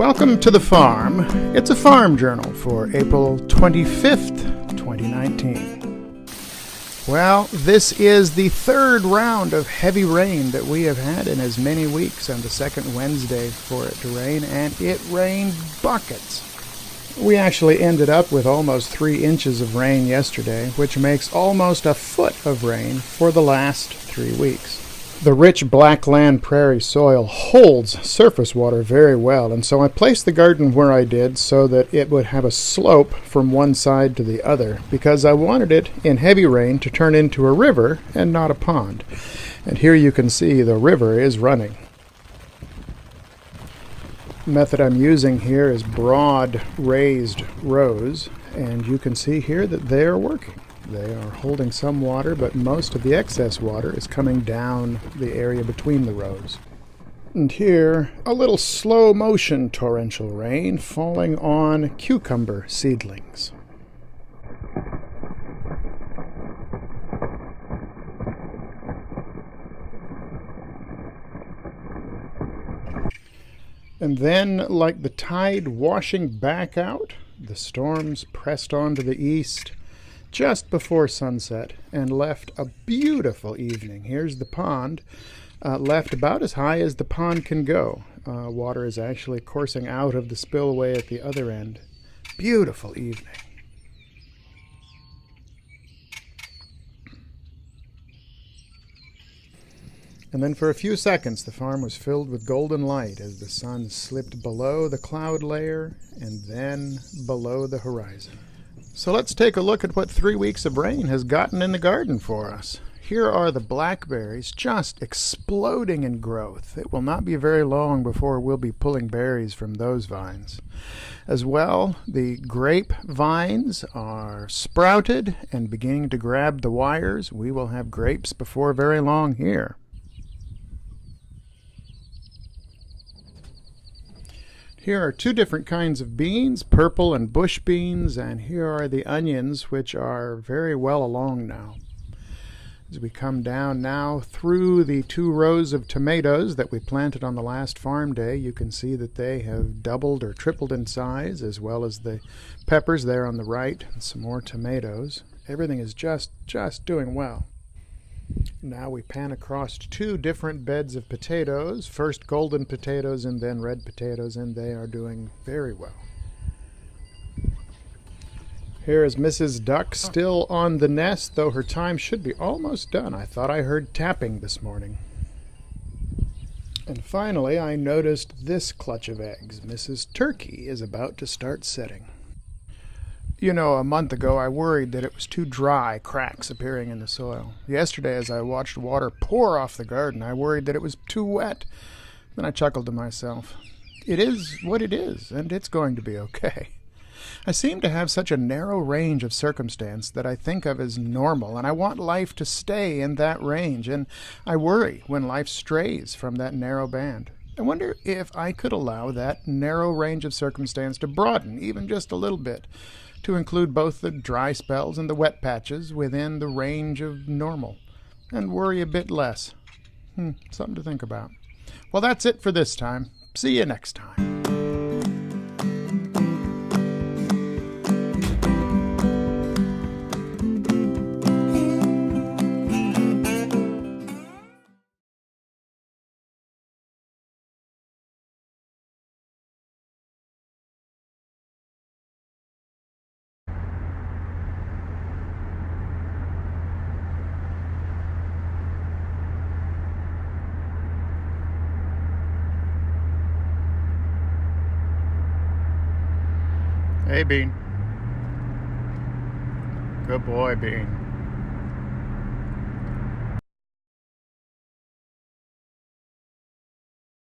Welcome to the farm. It's a farm journal for April 25th, 2019. Well, this is the third round of heavy rain that we have had in as many weeks, and the second Wednesday for it to rain, and it rained buckets. We actually ended up with almost 3 inches of rain yesterday, which makes almost a foot of rain for the last 3 weeks. The rich blackland prairie soil holds surface water very well, and so I placed the garden where I did so that it would have a slope from one side to the other, because I wanted it in heavy rain to turn into a river and not a pond. And here you can see the river is running. The method I'm using here is broad raised rows, and you can see here that they are working. They are holding some water, but most of the excess water is coming down the area between the rows. And here, a little slow motion torrential rain falling on cucumber seedlings. And then, like the tide washing back out, the storms pressed on to the east just before sunset and left a beautiful evening. Here's the pond, left about as high as the pond can go. Water is actually coursing out of the spillway at the other end. Beautiful evening. And then for a few seconds the farm was filled with golden light as the sun slipped below the cloud layer and then below the horizon. So let's take a look at what 3 weeks of rain has gotten in the garden for us. Here are the blackberries just exploding in growth. It will not be very long before we'll be pulling berries from those vines. As well, the grape vines are sprouted and beginning to grab the wires. We will have grapes before very long here. Here are 2 different kinds of beans, purple and bush beans, and here are the onions, which are very well along now. As we come down now through the 2 rows of tomatoes that we planted on the last farm day, you can see that they have doubled or tripled in size, as well as the peppers there on the right, and some more tomatoes. Everything is just doing well. Now we pan across 2 different beds of potatoes, first golden potatoes and then red potatoes, and they are doing very well. Here is Mrs. Duck still on the nest, though her time should be almost done. I thought I heard tapping this morning. And finally I noticed this clutch of eggs. Mrs. Turkey is about to start setting. You know, a month ago I worried that it was too dry, cracks appearing in the soil. Yesterday, as I watched water pour off the garden, I worried that it was too wet. Then I chuckled to myself. It is what it is, and it's going to be okay. I seem to have such a narrow range of circumstance that I think of as normal, and I want life to stay in that range, and I worry when life strays from that narrow band. I wonder if I could allow that narrow range of circumstance to broaden even just a little bit, to include both the dry spells and the wet patches within the range of normal, and worry a bit less. Something to think about. Well, that's it for this time. See you next time. Hey, Bean. Good boy, Bean.